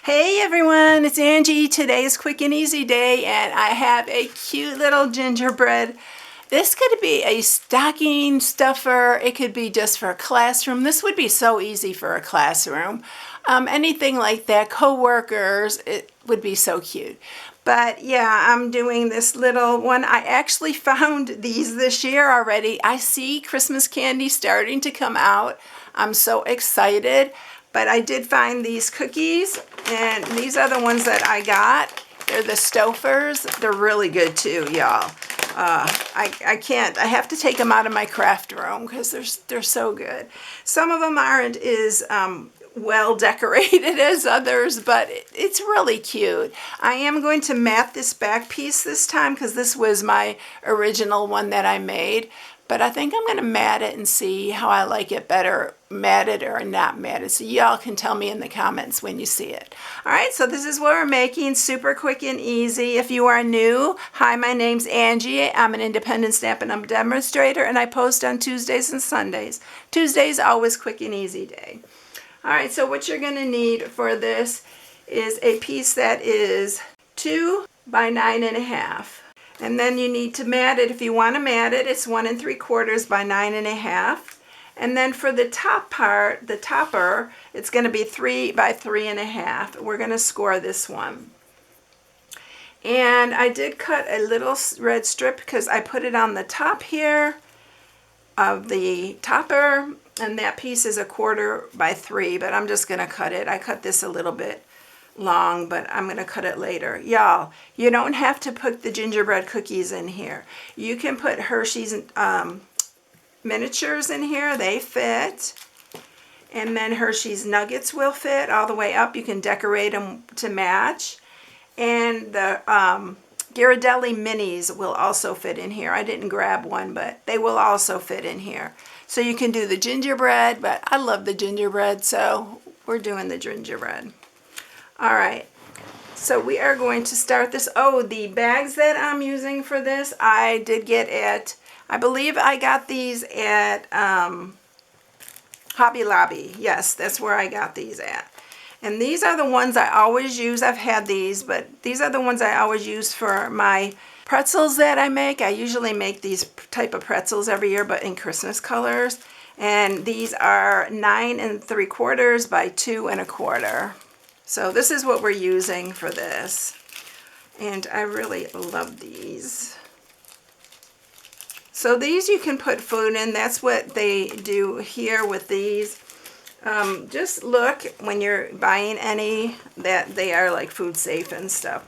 Hey everyone, it's Angie. Today's quick and easy day and I have a cute little gingerbread. This could be a stocking stuffer. It could be just for a classroom. This would be so easy for a classroom. Anything like that, co-workers, it would be so cute. But yeah, I'm doing this little one. I actually found these this year already. I see Christmas candy starting to come out. I'm so excited. But I did find these cookies, and these are the ones that I got. They're the Stouffer's. They're really good too, y'all. I have to take them out of my craft room because they're so good. Some of them aren't as well decorated as others, but it's really cute. I am going to mat this back piece this time because this was my original one that I made. But I think I'm going to mat it and see how I like it better, matted or not matted. So y'all can tell me in the comments when you see it. All right, so this is what we're making, super quick and easy. If you are new, hi, my name's Angie. I'm an independent Stampin' Up demonstrator, and I post on Tuesdays and Sundays. Tuesday's always quick and easy day. All right, so what you're going to need for this is a piece that is 2 by 9.5. And then you need to mat it. If you want to mat it, it's 1 3/4 by 9.5. And then for the top part, the topper, it's going to be 3 by 3.5. We're going to score this one. And I did cut a little red strip because I put it on the top here of the topper. And that piece is 1/4 by 3, but I'm just going to cut it. I cut this a little bit long, but I'm going to cut it later. Y'all, you don't have to put the gingerbread cookies in here. You can put Hershey's miniatures in here. They fit. And then Hershey's nuggets will fit all the way up. You can decorate them to match. And the gharadelli minis will also fit in here. I didn't grab one, but they will also fit in here. So you can do the gingerbread, but I love the gingerbread, so we're doing the gingerbread. All right, so we are going to start this. Oh, the bags that I'm using for this, I did get at, I believe I got these at Hobby Lobby. Yes, that's where I got these at. And these are the ones I always use. I've had these, but these are the ones I always use for my pretzels that I make. I usually make these type of pretzels every year, but in Christmas colors. And these are 9 3/4 by 2 1/4. So this is what we're using for this. And I really love these. So these you can put food in. That's what they do here with these. Just look when you're buying any that they are like food safe and stuff.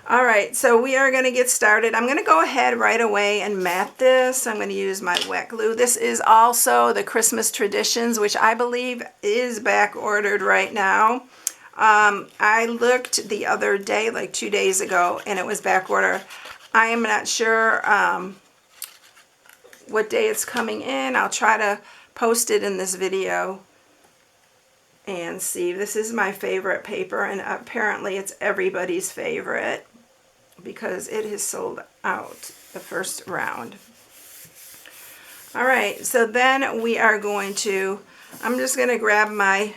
All right, so we are going to get started. I'm going to go ahead right away and mat this. I'm going to use my wet glue. This is also the Christmas Traditions, which I believe is back ordered right now. I looked the other day, like 2 days ago, and it was back order. I am not sure what day it's coming in. I'll try to post it in this video and see. This is my favorite paper, and apparently it's everybody's favorite because it has sold out the first round. All right, so then we are going to, I'm just going to grab my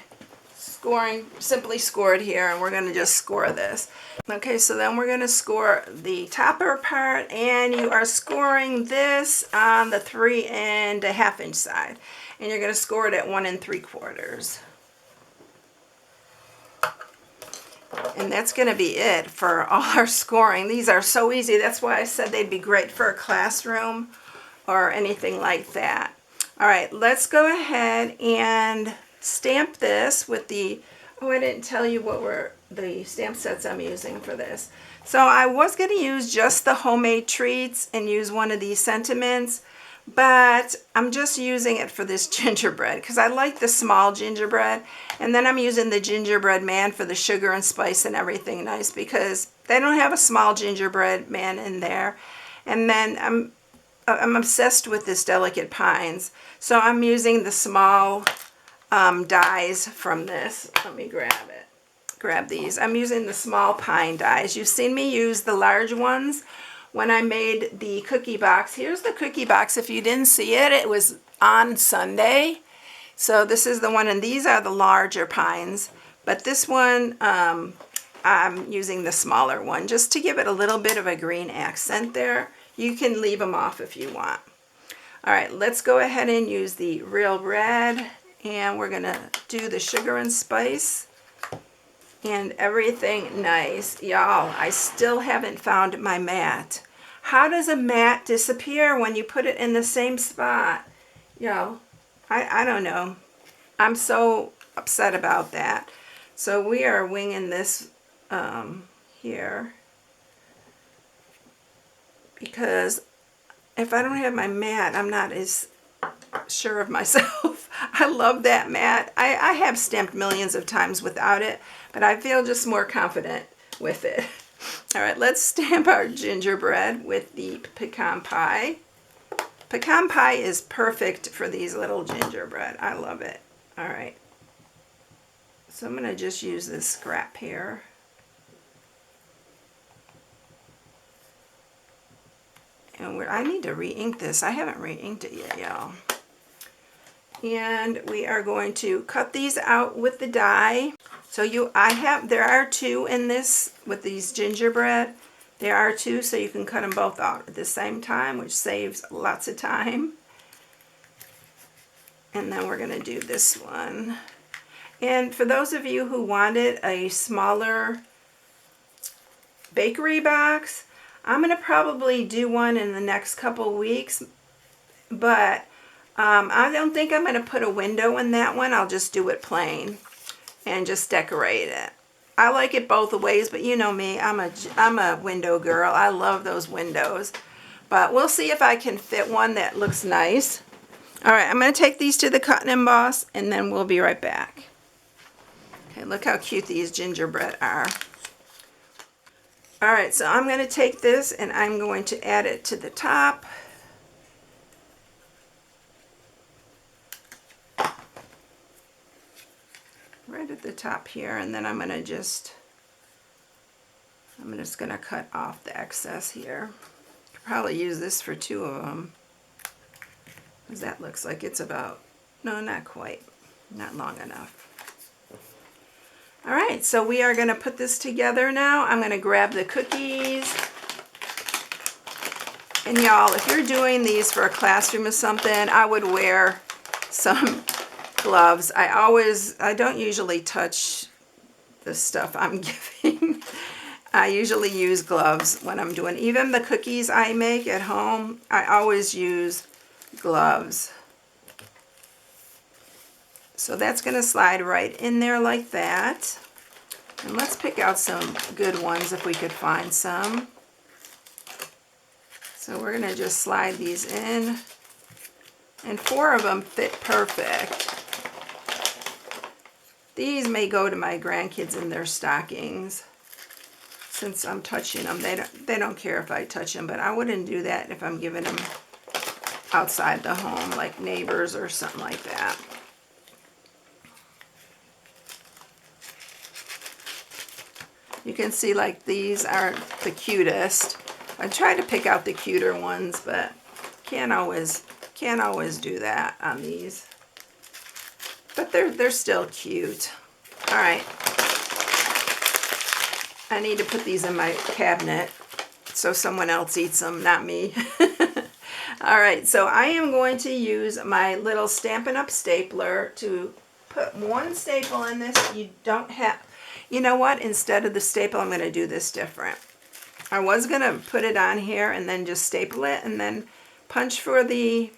scoring, simply scored here, and we're going to just score this. Okay, so then we're going to score the topper part, and you are scoring this on the 3 1/2 inch side, and you're going to score it at 1 3/4. And that's going to be it for all our scoring. These are so easy. That's why I said they'd be great for a classroom or anything like that. All right, let's go ahead and stamp this with the, oh, I didn't tell you what were the stamp sets I'm using for this. So I was going to use just the homemade treats and use one of these sentiments, but I'm just using it for this gingerbread because I like the small gingerbread. And then I'm using the gingerbread man for the sugar and spice and everything nice because they don't have a small gingerbread man in there. And then I'm obsessed with this Delicate Pines. So I'm using the small dies from this. Let me grab these. I'm using the small pine dies. You've seen me use the large ones when I made the cookie box. Here's the cookie box. If you didn't see it, it was on Sunday. So this is the one, and these are the larger pines But this one, I'm using the smaller one just to give it a little bit of a green accent there. You can leave them off if you want. All right, let's go ahead and use the real red, and we're gonna do the sugar and spice and everything nice. Y'all, I still haven't found my mat. How does a mat disappear when you put it in the same spot? Y'all, I don't know. I'm so upset about that. So we are winging this here, because if I don't have my mat, I'm not as sure of myself. I love that mat. I have stamped millions of times without it, but I feel just more confident with it. All right, let's stamp our gingerbread with the pecan pie. Pecan pie is perfect for these little gingerbread. I love it. All right. So I'm going to just use this scrap here. And I need to re-ink this. I haven't re-inked it yet, y'all. And we are going to cut these out with the die. So there are two in this with these gingerbread. There are two, so you can cut them both out at the same time, which saves lots of time. And then we're going to do this one. And for those of you who wanted a smaller bakery box, I'm going to probably do one in the next couple weeks, but I don't think I'm going to put a window in that one. I'll just do it plain and just decorate it. I like it both ways, but you know me, I'm a window girl. I love those windows. But we'll see if I can fit one that looks nice. All right, I'm going to take these to the cut and emboss, and then we'll be right back. Okay, look how cute these gingerbread are. All right, so I'm going to take this and I'm going to add it to the top. Right at the top here, and then I'm just going to cut off the excess here. Could probably use this for two of them, because that looks like it's about, no, not quite, not long enough. All right, so we are going to put this together now. I'm going to grab the cookies. And y'all, if you're doing these for a classroom or something, I would wear some gloves. I don't usually touch the stuff I'm giving. I usually use gloves when I'm doing, even the cookies I make at home, I always use gloves. So that's going to slide right in there like that. And let's pick out some good ones if we could find some. So we're going to just slide these in. And 4 of them fit perfect. These may go to my grandkids in their stockings. Since I'm touching them, they don't care if I touch them, but I wouldn't do that if I'm giving them outside the home, like neighbors or something like that. You can see like these aren't the cutest. I try to pick out the cuter ones, but can't always do that on these. But they're still cute. All right. I need to put these in my cabinet so someone else eats them, not me. All right, so I am going to use my little Stampin' Up stapler to put one staple in this. You know what? Instead of the staple, I'm going to do this different. I was going to put it on here and then just staple it and then punch for the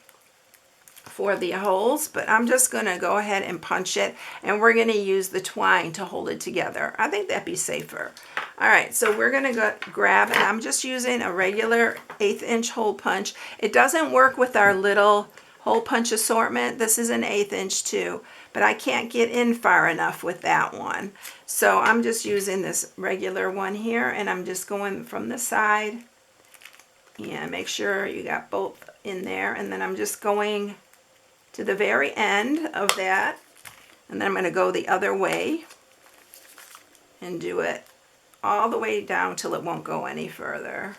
holes, but I'm just going to go ahead and punch it, and we're going to use the twine to hold it together. I think that'd be safer. All right, so we're going to grab, and I'm just using a regular 1/8 inch hole punch. It doesn't work with our little hole punch assortment. This is an 1/8 inch too, but I can't get in far enough with that one. So I'm just using this regular one here, and I'm just going from the side, and make sure you got both in there, and then I'm just going to the very end of that, and then I'm going to go the other way and do it all the way down till it won't go any further.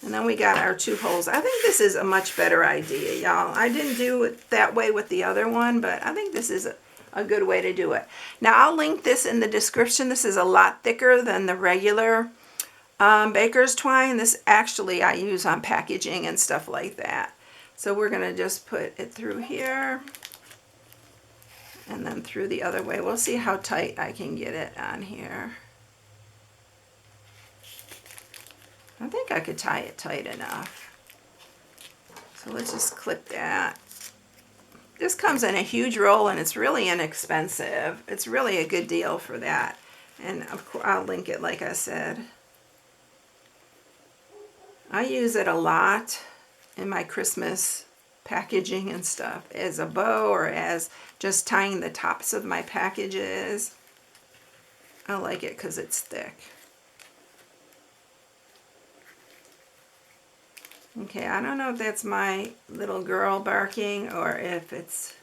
And then we got our 2 holes. I think this is a much better idea, y'all. I didn't do it that way with the other one, but I think this is a good way to do it. Now, I'll link this in the description. This is a lot thicker than the regular baker's twine. This actually I use on packaging and stuff like that. So we're going to just put it through here and then through the other way. We'll see how tight I can get it on here. I think I could tie it tight enough. So let's just clip that. This comes in a huge roll and it's really inexpensive. It's really a good deal for that. And of course I'll link it like I said. I use it a lot in my Christmas packaging and stuff as a bow or as just tying the tops of my packages. I like it because it's thick. Okay, I don't know if that's my little girl barking or if it's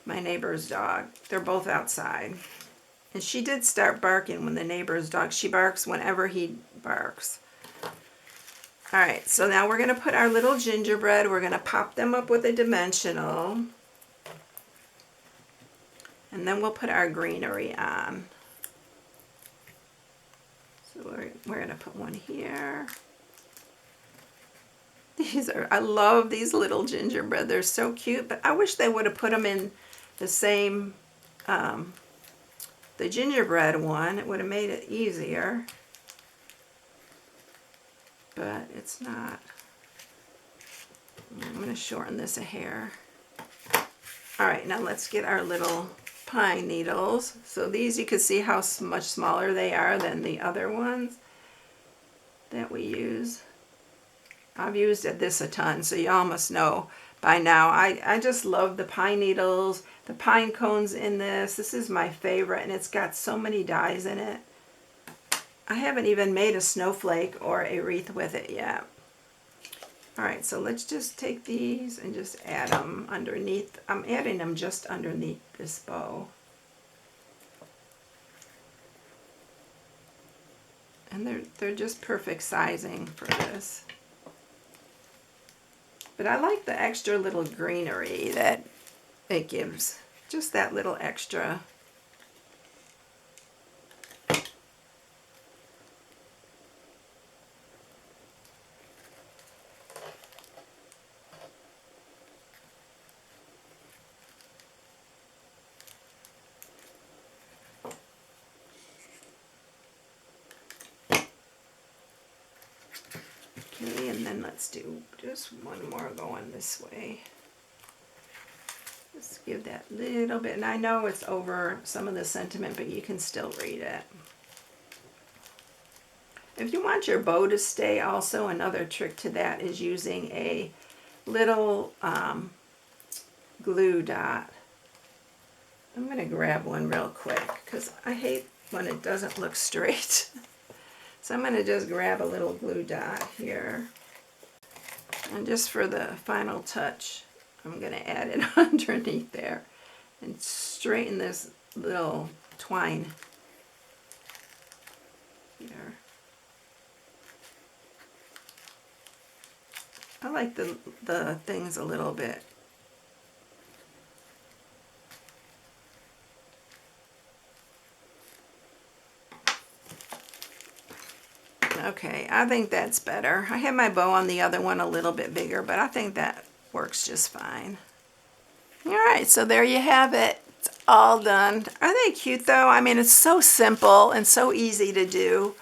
my neighbor's dog. They're both outside. And she did start barking when the neighbor's dog, she barks whenever he barks. All right, so now we're going to put our little gingerbread. We're going to pop them up with a dimensional. And then we'll put our greenery on. So we're going to put one here. I love these little gingerbread. They're so cute, but I wish they would have put them in the same, the gingerbread one. It would have made it easier, but it's not. I'm going to shorten this a hair. All right, now let's get our little pine needles. So these, you can see how much smaller they are than the other ones that we use. I've used this a ton, so y'all must know by now. I just love the pine needles, the pine cones in this. This is my favorite, and it's got so many dies in it. I haven't even made a snowflake or a wreath with it yet. All right, so let's just take these and just add them underneath. I'm adding them just underneath this bow. And they're just perfect sizing for this. But I like the extra little greenery that it gives. Just that little extra. Okay, and then let's do just one more going this way. Just give that little bit, and I know it's over some of the sentiment, but you can still read it. If you want your bow to stay, also another trick to that is using a little glue dot. I'm going to grab one real quick because I hate when it doesn't look straight. So I'm going to just grab a little glue dot here. And just for the final touch, I'm going to add it underneath there and straighten this little twine here. I like the things a little bit. Okay, I think that's better. I have my bow on the other one a little bit bigger, but I think that works just fine. All right, so there you have it. It's all done. Are they cute though? I mean, it's so simple and so easy to do,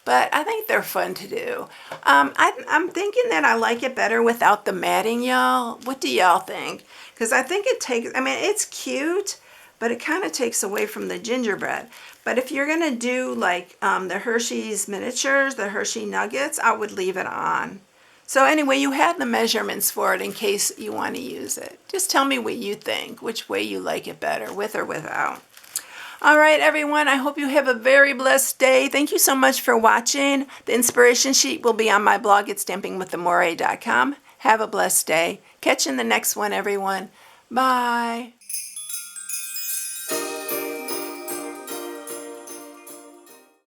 but I think they're fun to do. I'm thinking that I like it better without the matting, y'all. What do y'all think? Because I think it takes, I mean, it's cute, but it kind of takes away from the gingerbread. But if you're going to do like the Hershey's miniatures, the Hershey nuggets, I would leave it on. So anyway, you have the measurements for it in case you want to use it. Just tell me what you think, which way you like it better, with or without. All right, everyone, I hope you have a very blessed day. Thank you so much for watching. The inspiration sheet will be on my blog at stampingwithamore.com. Have a blessed day. Catch you in the next one, everyone. Bye.